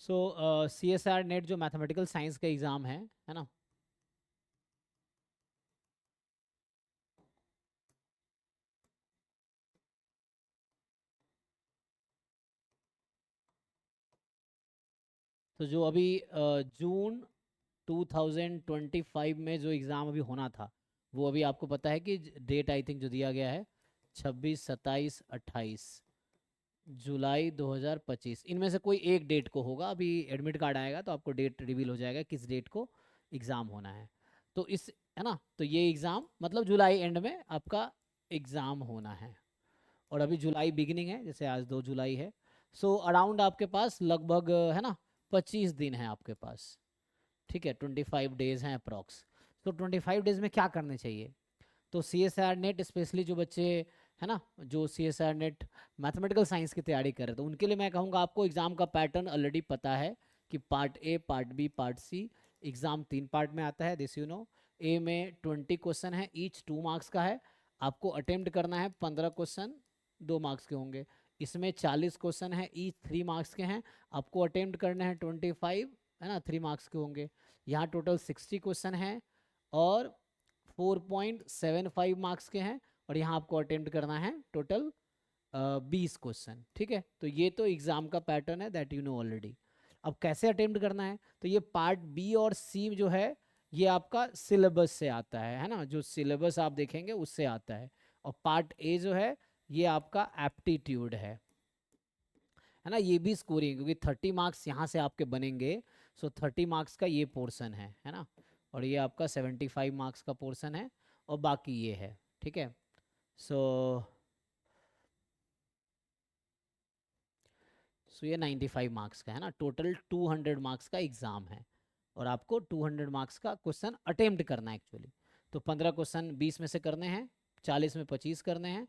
सो CSR net जो mathematical science का exam है ना, तो जो अभी जून 2025 में जो एग्ज़ाम अभी होना था, वो अभी आपको पता है कि डेट आई थिंक जो दिया गया है 26, 27, 28 जुलाई 2025, इनमें से कोई एक डेट को होगा। अभी एडमिट कार्ड आएगा तो आपको डेट रिवील हो जाएगा किस डेट को एग्ज़ाम होना है। तो इस, है ना, तो ये एग्ज़ाम मतलब जुलाई एंड में आपका एग्ज़ाम होना है। और अभी जुलाई बिगिनिंग है, जैसे आज 2 जुलाई है। सो अराउंड आपके पास लगभग, है ना, 25 दिन है आपके पास। ठीक है, 25 डेज हैं अप्रॉक्स। तो 25 डेज में क्या करने चाहिए? तो CSR नेट स्पेशली जो बच्चे, है ना, जो CSR नेट मैथमेटिकल साइंस की तैयारी कर रहे थे, उनके लिए मैं कहूँगा आपको एग्ज़ाम का पैटर्न ऑलरेडी पता है कि part A, part B, part C. Exam 3 part में आता है, दिस यू नो। ए में 20 क्वेश्चन है, ईच 2 मार्क्स का है। आपको अटेम्प्ट करना है 15 क्वेश्चन, 2 मार्क्स के होंगे। इसमें 40 क्वेश्चन है, ईच 3 मार्क्स के हैं। आपको अटेम्प्ट करना है 25, है ना, 3 मार्क्स के होंगे। यहाँ टोटल 60 क्वेश्चन है और 4.75 मार्क्स के हैं। और यहाँ आपको अटेम्प्ट करना है टोटल 20 क्वेश्चन। ठीक है, तो ये तो एग्जाम का पैटर्न है, दैट यू नो ऑलरेडी। अब कैसे अटेम्प्ट करना है? तो ये पार्ट बी और सी जो है, ये आपका सिलेबस से आता है ना, जो सिलेबस आप देखेंगे उससे आता है। और पार्ट ए जो है, ये आपका एप्टीट्यूड है ना, ये भी स्कोरिंग, क्योंकि 30 मार्क्स यहाँ से आपके बनेंगे। सो 30 मार्क्स का ये पोर्शन है ना। और ये आपका 75 मार्क्स का पोर्शन है, और बाकी ये है। ठीक है, सो ये 95 मार्क्स का है ना। टोटल 200 मार्क्स का एग्ज़ाम है, और आपको 200 मार्क्स का क्वेश्चन अटेम्प्ट करना है एक्चुअली। तो 15 क्वेश्चन 20 में से करने हैं, 40 में 25 करने हैं,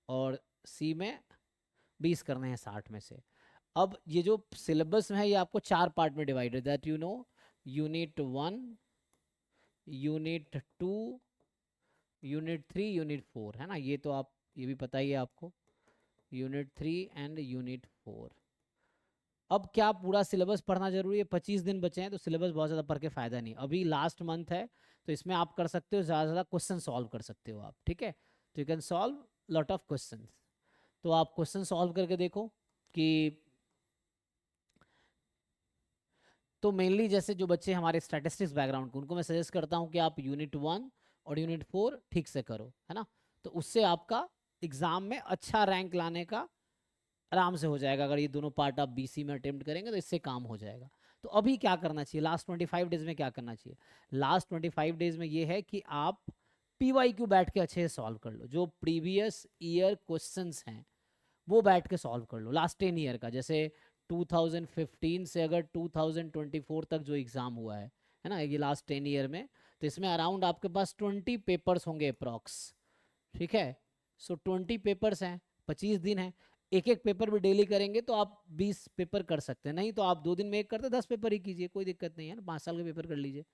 और सी में 20 करने हैं 60 में से। अब ये जो सिलेबस है, ये आपको 4 पार्ट में divided, that you know. Unit 1, unit 2, unit 3, unit 4, है ना। ये तो आप, ये भी पता ही है आपको, यूनिट 3 एंड यूनिट 4। अब क्या पूरा सिलेबस पढ़ना जरूरी है? 25 दिन बचे हैं, तो सिलेबस बहुत ज़्यादा पढ़ के फ़ायदा नहीं। अभी लास्ट मंथ है, तो इसमें आप कर सकते हो ज़्यादा से ज़्यादा क्वेश्चन सॉल्व कर सकते हो आप। ठीक है, तो you can solve lot of question. तो आप क्वेश्चन सॉल्व करके देखो कि, तो मेनली जैसे जो बच्चे हमारे स्टैटिस्टिक्स बैकग्राउंड के, उनको मैं सजेस्ट करता हूँ कि आप यूनिट 1 और यूनिट 4 ठीक से करो, है ना। तो उससे आपका एग्जाम में अच्छा रैंक लाने का आराम से हो जाएगा। अगर ये दोनों पार्ट आप BC में अटेम्प्ट करेंगे तो इससे काम हो जाएगा। तो अभी क्या करना चाहिए लास्ट 25 डेज में? क्या करना चाहिए लास्ट 25 डेज में? ये है कि आप PYQ बैठ के अच्छे से सॉल्व कर लो। जो प्रीवियस ईयर क्वेश्चंस हैं वो बैठ के सॉल्व कर लो, लास्ट 10 ईयर का। जैसे 2015 से अगर 2024 तक जो एग्ज़ाम हुआ है ना, ये लास्ट 10 ईयर में, तो इसमें अराउंड आपके पास 20 पेपर्स होंगे अप्रॉक्स। ठीक है, सो 20 पेपर्स हैं, 25 दिन है। एक एक पेपर भी डेली करेंगे तो आप 20 पेपर कर सकते हैं। नहीं तो आप 2 दिन में एक करते, 10 पेपर ही कीजिए, कोई दिक्कत नहीं है ना। 5 साल के पेपर कर लीजिए,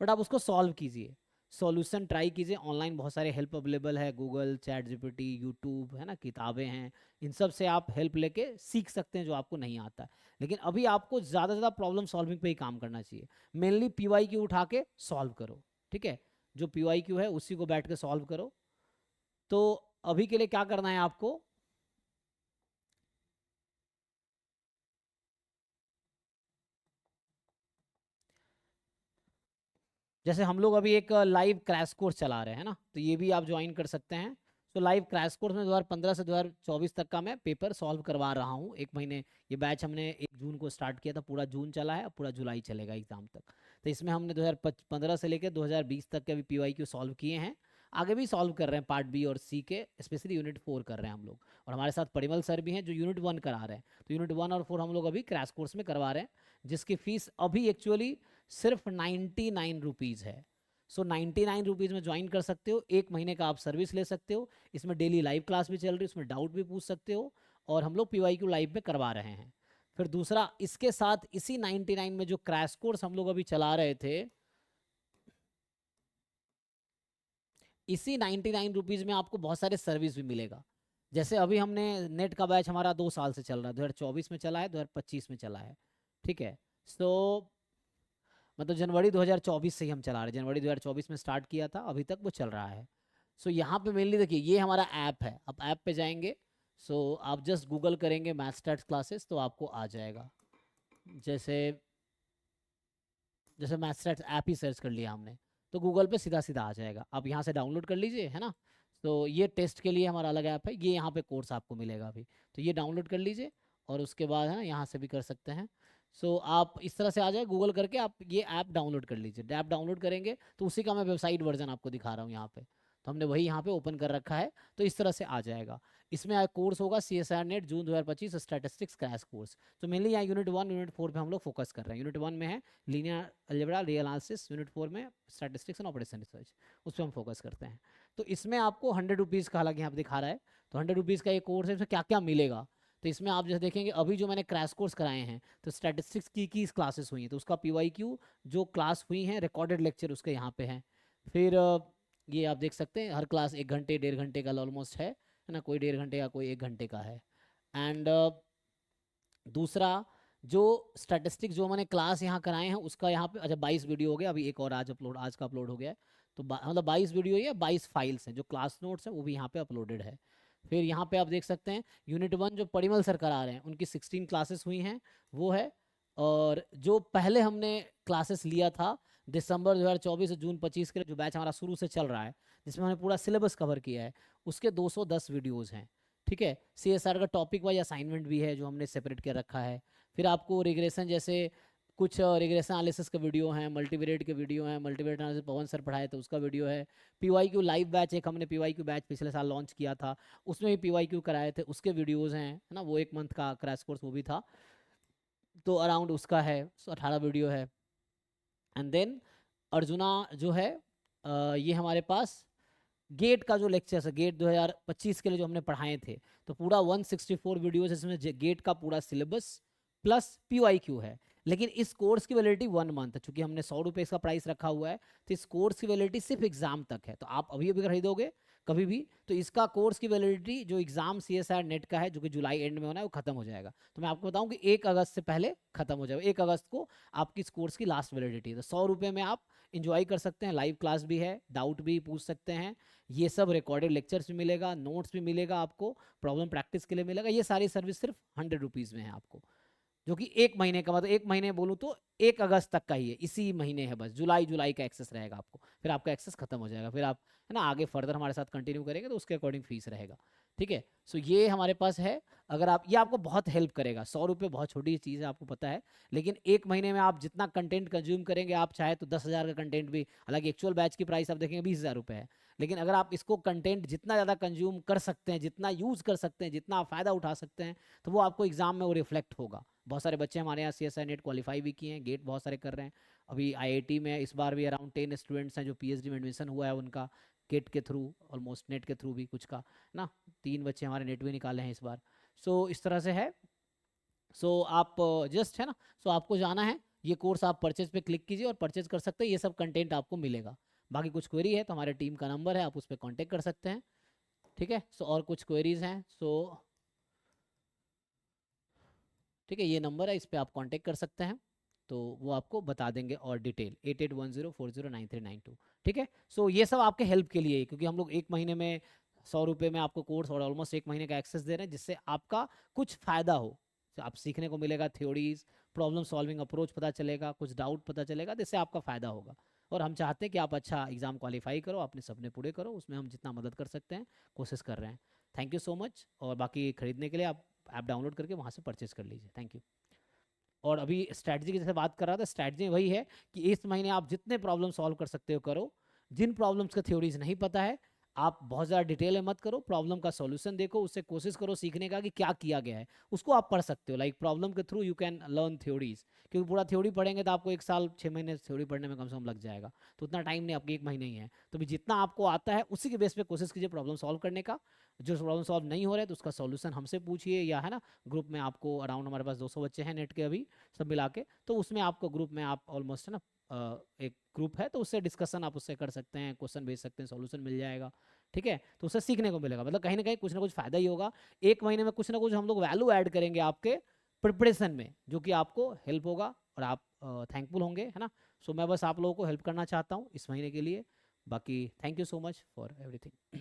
बट आप उसको सॉल्व कीजिए, सॉल्यूशन ट्राई कीजिए। ऑनलाइन बहुत सारे हेल्प अवेलेबल है, गूगल, चैट जीपीटी, यूट्यूब, है ना, किताबें हैं। इन सब से आप हेल्प लेके सीख सकते हैं जो आपको नहीं आता है। लेकिन अभी आपको ज़्यादा से ज़्यादा प्रॉब्लम सॉल्विंग पे ही काम करना चाहिए। मेनली PYQ उठा के सॉल्व करो। ठीक है, जो PYQ है उसी को बैठ के सॉल्व करो। तो अभी के लिए क्या करना है आपको? जैसे हम लोग अभी एक लाइव क्रैश कोर्स चला रहे हैं ना, तो ये भी आप ज्वाइन कर सकते हैं। तो लाइव क्रैश कोर्स में 2015 से 2024 तक का मैं पेपर सॉल्व करवा रहा हूँ, 1 महीने। ये बैच हमने 1 जून को स्टार्ट किया था, पूरा जून चला है, पूरा जुलाई चलेगा एग्जाम तक। तो इसमें हमने 2015 से लेकर 2020 तक के अभी PYQ सॉल्व किए हैं। आगे भी सॉल्व कर रहे हैं पार्ट बी और सी के, स्पेशली यूनिट 4 कर रहे हैं हम लोग। और हमारे साथ परिमल सर भी हैं जो यूनिट 1 करा रहे हैं। तो यूनिट 1 और 4 हम लोग अभी क्रैश कोर्स में करवा रहे हैं, जिसकी फीस अभी एक्चुअली सिर्फ 99 रुपीज़ है। सो 99 रुपीज़ में ज्वाइन कर सकते हो, 1 महीने का आप सर्विस ले सकते हो। इसमें डेली लाइव क्लास भी चल रही है, उसमें डाउट भी पूछ सकते हो, और हम लोग PYQ लाइव में करवा रहे हैं। फिर दूसरा, इसके साथ इसी 99 में जो क्रैश कोर्स हम लोग अभी चला रहे थे, इसी 99 रुपीज़ में आपको बहुत सारे सर्विस भी मिलेगा। जैसे अभी हमने नेट का बैच हमारा 2 साल से चल रहा है, 2024 में चला है, 2025 में चला है। ठीक है। सो मतलब जनवरी 2024 से ही हम चला रहे हैं, जनवरी 2024 में स्टार्ट किया था, अभी तक वो चल रहा है। सो यहाँ पे मेनली देखिए ये हमारा ऐप है, आप ऐप पे जाएंगे। सो आप जस्ट गूगल करेंगे मैथ स्टैट्स क्लासेस तो आपको आ जाएगा। जैसे जैसे मैथ स्टैट्स ऐप ही सर्च कर लिया हमने तो गूगल पे सीधा सीधा आ जाएगा, आप यहाँ से डाउनलोड कर लीजिए, है ना। तो ये टेस्ट के लिए हमारा अलग ऐप है, ये यहाँ पे कोर्स आपको मिलेगा अभी, तो ये डाउनलोड कर लीजिए और उसके बाद है ना यहाँ से भी कर सकते हैं। सो आप इस तरह से आ जाए, गूगल करके आप ये ऐप डाउनलोड कर लीजिए। ऐप डाउनलोड करेंगे तो उसी का मैं वेबसाइट वर्जन आपको दिखा रहा हूँ यहाँ पे, तो हमने वही यहाँ पे ओपन कर रखा है, तो इस तरह से आ जाएगा। इसमें कोर्स होगा CSIR नेट जून 2025 स्टैटिस्टिक्स क्रैश कोर्स। तो मेनली यहाँ यूनिट 1 यूनिट 4 पे हम लोग फोकस कर रहे हैं। यूनिट 1 में है linear algebra real analysis, unit 4 में स्टैटिस्टिक्स एंड ऑपरेशन रिसर्च, उस पर हम फोकस करते हैं। तो इसमें आपको 100 रुपीज़ का हालांकि यहाँ पे दिखा रहा है, तो 100 रुपीज़ का ये कोर्स है, इसमें क्या क्या मिलेगा। तो इसमें आप जैसे देखेंगे अभी जो मैंने क्रैश कोर्स कराए हैं, तो स्टैटिस्टिक्स की क्लासेस हुई हैं, तो उसका PYQ जो क्लास हुई हैं रिकॉर्डेड लेक्चर उसके यहाँ पे हैं। फिर ये आप देख सकते हैं हर क्लास 1 घंटे 1.5 घंटे का ऑलमोस्ट है ना, कोई 1.5 घंटे का कोई 1 घंटे का है। एंड दूसरा जो स्टैटिस्टिक्स जो मैंने क्लास यहाँ कराए हैं उसका यहाँ पे अच्छा 22 वीडियो हो गया, अभी एक और आज का अपलोड हो गया है। तो मतलब 22 वीडियो या 22 फाइल्स हैं, जो क्लास नोट्स हैं वो भी यहाँ पे अपलोडेड है। फिर यहाँ पे आप देख सकते हैं यूनिट 1 जो परिमल सर करा रहे हैं उनकी 16 क्लासेस हुई हैं वो है। और जो पहले हमने क्लासेस लिया था दिसंबर 2024 से जून 25 के लिए, जो बैच हमारा शुरू से चल रहा है जिसमें हमने पूरा सिलेबस कवर किया है, उसके 210 वीडियोज़ हैं। ठीक है, CSR का टॉपिक वाइज असाइनमेंट भी है जो हमने सेपरेट कर रखा है। फिर आपको रिग्रेशन जैसे कुछ रिग्रेशन एनालिसिस के वीडियो हैं, मल्टीवेरिएट के वीडियो हैं, मल्टीवेरिएट एनालिसिस पवन सर पढ़ाए तो उसका वीडियो है। PYQ लाइव बैच, एक हमने PYQ बैच पिछले साल लॉन्च किया था, उसमें भी PYQ कराए थे, उसके वीडियोज़ हैं, है ना। वो 1 मंथ का क्रैश कोर्स वो भी था, तो अराउंड उसका है 18 वीडियो है। एंड देन अर्जुना जो है ये हमारे पास गेट का जो लेक्चर है, गेट 2025 के लिए जो हमने पढ़ाए थे, तो पूरा 164 वीडियोस इसमें गेट का पूरा सिलेबस प्लस PYQ है। लेकिन इस कोर्स की वैलिडिटी 1 मंथ है, चूंकि हमने 100 रुपये इसका प्राइस रखा हुआ है, तो इस कोर्स की वैलिडिटी सिर्फ एग्जाम तक है। तो आप अभी अभी खरीदोगे कभी भी तो इसका कोर्स की वैलिडिटी जो एग्जाम CSIR नेट का है जो कि जुलाई एंड में होना है वो खत्म हो जाएगा। तो मैं आपको बताऊं कि 1 अगस्त से पहले खत्म हो जाएगा, 1 अगस्त को आपकी इस कोर्स की लास्ट वैलिडिटी है। तो 100 रुपये में आप इंजॉय कर सकते हैं, लाइव क्लास भी है, डाउट भी पूछ सकते हैं, ये सब रिकॉर्डेड लेक्चर्स भी मिलेगा, नोट्स भी मिलेगा आपको, प्रॉब्लम प्रैक्टिस के लिए मिलेगा। ये सारी सर्विस सिर्फ 100 रुपीज़ में है आपको, जो कि 1 महीने का, मतलब 1 महीने बोलूँ तो 1 अगस्त तक का ही है, इसी महीने है बस, जुलाई का एक्सेस रहेगा आपको, फिर आपका एक्सेस खत्म हो जाएगा। फिर आप है ना आगे फर्दर हमारे साथ कंटिन्यू करेंगे तो उसके अकॉर्डिंग फीस रहेगा। ठीक है, सो ये हमारे पास है। अगर आप ये आपको बहुत हेल्प करेगा, 100 रुपये बहुत छोटी चीज़ है आपको पता है, लेकिन 1 महीने में आप जितना कंटेंट कंज्यूम करेंगे, आप चाहे तो 10,000 का कंटेंट भी, हालांकि एक्चुअल बैच की प्राइस आप देखेंगे 20,000 रुपये है, लेकिन अगर आप इसको कंटेंट जितना ज़्यादा कंज्यूम कर सकते हैं, जितना यूज़ कर सकते हैं, जितना फ़ायदा उठा सकते हैं, तो वो आपको एग्जाम में वो रिफ्लेक्ट होगा। बहुत सारे बच्चे हमारे यहाँ CSIR नेट क्वालिफाई भी किए हैं, गेट बहुत सारे कर रहे हैं। अभी IIT में इस बार भी अराउंड 10 स्टूडेंट्स हैं जो PhD में एडमिशन हुआ है उनका, गेट के थ्रू, ऑलमोस्ट नेट के थ्रू भी कुछ का ना, 3 बच्चे हमारे नेट भी निकाले हैं इस बार। सो इस तरह से है। सो आप जस्ट है ना, सो आपको जाना है, ये कोर्स आप परचेज पे क्लिक कीजिए और परचेज कर सकते हैं, ये सब कंटेंट आपको मिलेगा। बाकी कुछ क्वेरी है तो हमारे टीम का नंबर है, आप उस पर कॉन्टेक्ट कर सकते हैं। ठीक है, सो और कुछ क्वेरीज हैं सो ठीक है, ये नंबर है, इस पर आप कांटेक्ट कर सकते हैं, तो वो आपको बता देंगे और डिटेल 8810409392। ठीक है, सो ये सब आपके हेल्प के लिए, क्योंकि हम लोग 1 महीने में 100 रुपये में आपको कोर्स और ऑलमोस्ट 1 महीने का एक्सेस दे रहे हैं, जिससे आपका कुछ फ़ायदा हो, तो आप सीखने को मिलेगा, थ्योरीज, प्रॉब्लम सॉल्विंग अप्रोच पता चलेगा, कुछ डाउट पता चलेगा, जिससे आपका फ़ायदा होगा। और हम चाहते हैं कि आप अच्छा एग्ज़ाम क्वालिफाई करो, अपने सपने पूरे करो, उसमें हम जितना मदद कर सकते हैं कोशिश कर रहे हैं। थैंक यू सो मच, और बाकी खरीदने के लिए आप ऐप डाउनलोड करके वहाँ से परचेज कर लीजिए। Thank you. और अभी स्ट्रैटेजी की जैसे बात कर रहा था, स्ट्रैटेजी वही है कि इस महीने आप जितने प्रॉब्लम सॉल्व कर सकते हो करो, जिन प्रॉब्लम्स का थ्योरीज नहीं पता है आप बहुत ज़्यादा डिटेल में मत करो, प्रॉब्लम का सॉल्यूशन देखो, उससे कोशिश करो सीखने का कि क्या किया गया है, उसको आप पढ़ सकते हो। लाइक प्रॉब्लम के through you can learn theories, क्योंकि पूरा थ्योरी पढ़ेंगे तो आपको 1 साल 6 महीने थ्योरी पढ़ने में कम से कम लग जाएगा, तो उतना टाइम नहीं, आपके 1 महीने ही है। तो भी जितना आपको आता है उसी के बेस पे कोशिश कीजिए प्रॉब्लम सॉल्व करने का। जो प्रॉब्लम सॉल्व नहीं हो रहा है तो उसका सॉल्यूशन हमसे पूछिए, या है ना ग्रुप में, आपको अराउंड हमारे पास 200 बच्चे हैं नेट के अभी सब मिला के, तो उसमें आपको ग्रुप में आप ऑलमोस्ट है ना एक ग्रुप है, तो उससे डिस्कशन आप उससे कर सकते हैं, क्वेश्चन भेज सकते हैं, सॉल्यूशन मिल जाएगा। ठीक है, तो उससे सीखने को मिलेगा, मतलब कहीं ना कहीं कुछ ना कुछ फायदा ही होगा। 1 महीने में कुछ ना कुछ हम लोग वैल्यू ऐड करेंगे आपके, प्रिपरेशन में, जो कि आपको हेल्प होगा और आप थैंकफुल होंगे, है ना। सो मैं बस आप लोगों को हेल्प करना चाहता हूँ इस महीने के लिए। बाकी thank you so much for everything.